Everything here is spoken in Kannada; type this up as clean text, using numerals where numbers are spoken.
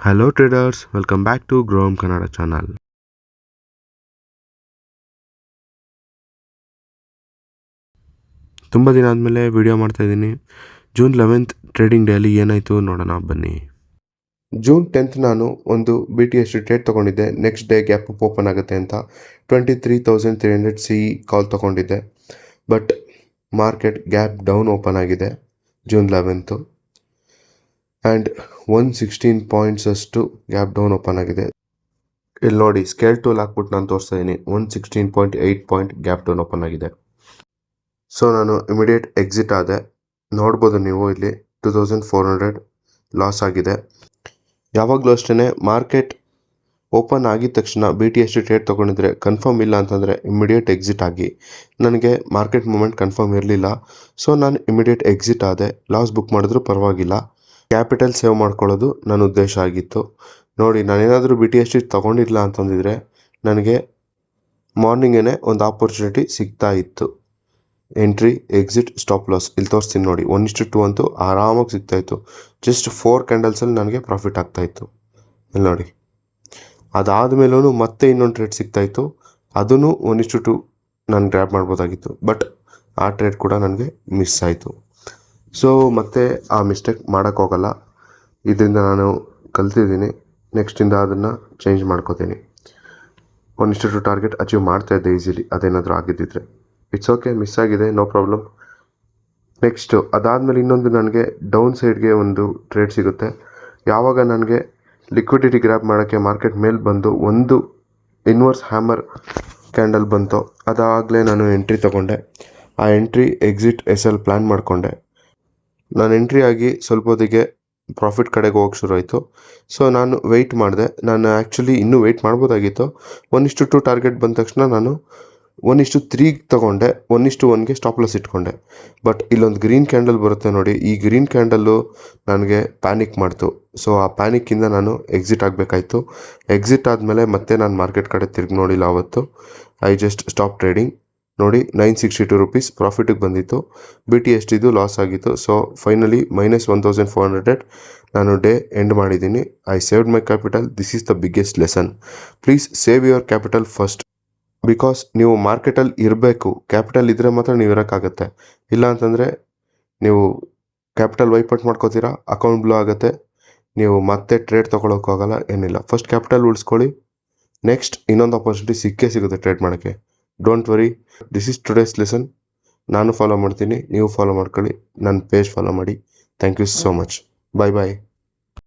Hello traders, welcome back to ಗ್ರೋಮ್ ಕನ್ನಡ ಚಾನಲ್. ತುಂಬ ದಿನ ಆದಮೇಲೆ ವಿಡಿಯೋ ಮಾಡ್ತಾ ಇದ್ದೀನಿ. ಜೂನ್ 11th ಟ್ರೇಡಿಂಗ್ ಡೇಲಿ ಏನಾಯಿತು ನೋಡೋಣ ಬನ್ನಿ. ಜೂನ್ 10th ನಾನು ಒಂದು BTC ಟ್ರೇಡ್ ತೊಗೊಂಡಿದ್ದೆ. Next day gap up open ಆಗುತ್ತೆ ಅಂತ 23,300 CE ಕಾಲ್ ತೊಗೊಂಡಿದ್ದೆ. But market gap down open ಆಗಿದೆ ಜೂನ್ 11th ಆ್ಯಂಡ್ 116 ಪಾಯಿಂಟ್ಸ್ ಅಷ್ಟು ಗ್ಯಾಪ್ ಡೌನ್ ಓಪನ್ ಆಗಿದೆ. ಇಲ್ಲಿ ನೋಡಿ, ಸ್ಕೇಲ್ ಟೂಲ್ ಹಾಕ್ಬಿಟ್ಟು ನಾನು ತೋರಿಸ್ತಾ ಇದ್ದೀನಿ. 116.8 ಪಾಯಿಂಟ್ ಗ್ಯಾಪ್ ಡೌನ್ ಓಪನ್ ಆಗಿದೆ. ಸೊ ನಾನು ಇಮಿಡಿಯೇಟ್ ಎಕ್ಸಿಟ್ ಆದೆ. ನೋಡ್ಬೋದು ನೀವು ಇಲ್ಲಿ 2400 ಲಾಸ್ ಆಗಿದೆ. ಯಾವಾಗಲೂ ಅಷ್ಟೇ ಮಾರ್ಕೆಟ್ ಓಪನ್ ಆಗಿದ ತಕ್ಷಣ BTC ಟ್ರೇಡ್ ತೊಗೊಂಡಿದ್ರೆ ಕನ್ಫರ್ಮ್ ಇಲ್ಲ ಅಂತಂದರೆ ಇಮಿಡಿಯೇಟ್ ಎಕ್ಸಿಟ್ ಆಗಿ. ನನಗೆ ಮಾರ್ಕೆಟ್ ಮೂಮೆಂಟ್ ಕನ್ಫರ್ಮ್ ಇರಲಿಲ್ಲ, ಸೊ ನಾನು ಇಮಿಡಿಯೇಟ್ ಎಕ್ಸಿಟ್ ಆದೆ. ಲಾಸ್ ಬುಕ್ ಮಾಡಿದ್ರೂ ಪರವಾಗಿಲ್ಲ, ಕ್ಯಾಪಿಟಲ್ ಸೇವ್ ಮಾಡ್ಕೊಳ್ಳೋದು ನನ್ನ ಉದ್ದೇಶ ಆಗಿತ್ತು. ನೋಡಿ, ನಾನೇನಾದರೂ BTC ತೊಗೊಂಡಿಲ್ಲ ಅಂತಂದಿದ್ರೆ ನನಗೆ ಮಾರ್ನಿಂಗೇ ಒಂದು ಆಪರ್ಚುನಿಟಿ ಸಿಗ್ತಾ ಇತ್ತು. ಎಂಟ್ರಿ, ಎಕ್ಸಿಟ್, ಸ್ಟಾಪ್ ಲಾಸ್ ಇಲ್ಲಿ ತೋರಿಸ್ತೀನಿ ನೋಡಿ. 1:2 ಅಂತೂ ಆರಾಮಾಗಿ ಸಿಗ್ತಾಯಿತ್ತು. ಜಸ್ಟ್ 4 ಕ್ಯಾಂಡಲ್ಸಲ್ಲಿ ನನಗೆ ಪ್ರಾಫಿಟ್ ಆಗ್ತಾಯಿತ್ತು. ಇಲ್ಲಿ ನೋಡಿ, ಅದಾದಮೇಲೂ ಮತ್ತೆ ಇನ್ನೊಂದು ಟ್ರೇಡ್ ಸಿಗ್ತಾಯಿತ್ತು. ಅದೂ 1:2 ನಾನು ಗ್ರ್ಯಾಬ್ ಮಾಡ್ಬೋದಾಗಿತ್ತು. ಬಟ್ ಆ ಟ್ರೇಡ್ ಕೂಡ ನನಗೆ ಮಿಸ್ ಆಯಿತು. ಸೊ ಮತ್ತೆ ಆ ಮಿಸ್ಟೇಕ್ ಮಾಡೋಕ್ಕೋಗಲ್ಲ. ಇದರಿಂದ ನಾನು ಕಲ್ತಿದ್ದೀನಿ. ನೆಕ್ಸ್ಟಿಂದ ಅದನ್ನು ಚೇಂಜ್ ಮಾಡ್ಕೋತೀನಿ. 1:2 ಟಾರ್ಗೆಟ್ ಅಚೀವ್ ಮಾಡ್ತಾಯಿದ್ದೆ ಈಸಿಲಿ, ಅದೇನಾದರೂ ಆಗಿದ್ದಿದ್ರೆ. ಇಟ್ಸ್ ಓಕೆ, ಮಿಸ್ ಆಗಿದೆ, ನೋ ಪ್ರಾಬ್ಲಮ್. ನೆಕ್ಸ್ಟು ಅದಾದಮೇಲೆ ಇನ್ನೊಂದು ನನಗೆ ಡೌನ್ ಸೈಡ್ಗೆ ಒಂದು ಟ್ರೇಡ್ ಸಿಗುತ್ತೆ. ಯಾವಾಗ ನನಗೆ ಲಿಕ್ವಿಡಿಟಿ ಗ್ರ್ಯಾಬ್ ಮಾಡೋಕ್ಕೆ ಮಾರ್ಕೆಟ್ ಮೇಲೆ ಬಂದು ಒಂದು ಇನ್ವರ್ಸ್ ಹ್ಯಾಮರ್ ಕ್ಯಾಂಡಲ್ ಬಂತು, ಅದಾಗಲೇ ನಾನು ಎಂಟ್ರಿ ತೊಗೊಂಡೆ. ಆ ಎಂಟ್ರಿ, ಎಕ್ಸಿಟ್, SL ಪ್ಲ್ಯಾನ್ ಮಾಡಿಕೊಂಡೆ. ನಾನು ಎಂಟ್ರಿ ಆಗಿ ಸ್ವಲ್ಪ ಹೊತ್ತಿಗೆ ಪ್ರಾಫಿಟ್ ಕಡೆಗೆ ಹೋಗಕ್ಕೆ ಶುರು ಆಯಿತು. ಸೊ ನಾನು ವೆಯ್ಟ್ ಮಾಡಿದೆ. ನಾನು ಆ್ಯಕ್ಚುಲಿ ಇನ್ನೂ ವೆಯ್ಟ್ ಮಾಡ್ಬೋದಾಗಿತ್ತು. 1:2 ಟಾರ್ಗೆಟ್ ಬಂದ ತಕ್ಷಣ ನಾನು 1:3 ತೊಗೊಂಡೆ. 1:1ಗೆ ಸ್ಟಾಪ್ ಲಾಸ್ ಇಟ್ಕೊಂಡೆ. ಬಟ್ ಇಲ್ಲೊಂದು ಗ್ರೀನ್ ಕ್ಯಾಂಡಲ್ ಬರುತ್ತೆ ನೋಡಿ. ಈ ಗ್ರೀನ್ ಕ್ಯಾಂಡಲ್ಲು ನನಗೆ ಪ್ಯಾನಿಕ್ ಮಾಡ್ತು. ಸೊ ಆ ಪ್ಯಾನಿಕ್ಕಿಂದ ನಾನು ಎಕ್ಸಿಟ್ ಆಗಬೇಕಾಯ್ತು. ಎಕ್ಸಿಟ್ ಆದಮೇಲೆ ಮತ್ತೆ ನಾನು ಮಾರ್ಕೆಟ್ ಕಡೆ ತಿರುಗಿ ನೋಡಿಲ್ಲ ಆವತ್ತು. I just stop trading. ನೋಡಿ, 962 ರೂಪೀಸ್ ಪ್ರಾಫಿಟಿಗೆ ಬಂದಿತ್ತು. BTCದು ಲಾಸ್ ಆಗಿತ್ತು. ಸೊ ಫೈನಲಿ -1400 ನಾನು ಡೇ ಎಂಡ್ ಮಾಡಿದ್ದೀನಿ. I saved my capital. This is the biggest lesson. Please save your capital first. Because ನೀವು ಮಾರ್ಕೆಟಲ್ಲಿ ಇರಬೇಕು. ಕ್ಯಾಪಿಟಲ್ ಇದ್ದರೆ ಮಾತ್ರ ನೀವು ಇರೋಕ್ಕಾಗತ್ತೆ. ಇಲ್ಲ ಅಂತಂದರೆ ನೀವು ಕ್ಯಾಪಿಟಲ್ ವೈಪೌಟ್ ಮಾಡ್ಕೋತೀರಾ, ಅಕೌಂಟ್ ಬ್ಲೋ ಆಗುತ್ತೆ, ನೀವು ಮತ್ತೆ ಟ್ರೇಡ್ ತೊಗೊಳಕ್ಕಾಗಲ್ಲ, ಏನಿಲ್ಲ. ಫಸ್ಟ್ ಕ್ಯಾಪಿಟಲ್ ಉಳಿಸ್ಕೊಳ್ಳಿ. ನೆಕ್ಸ್ಟ್ ಇನ್ನೊಂದು ಆಪರ್ಚುನಿಟಿ ಸಿಕ್ಕೇ ಸಿಗುತ್ತೆ ಟ್ರೇಡ್ ಮಾಡೋಕ್ಕೆ. Don't worry. This is today's lesson. ನಾನು ಫಾಲೋ ಮಾಡ್ತೀನಿ, ನೀವು ಫಾಲೋ ಮಾಡ್ಕೊಳ್ಳಿ. ನನ್ನ ಪೇಜ್ ಫಾಲೋ ಮಾಡಿ. Thank you so much. Bye bye.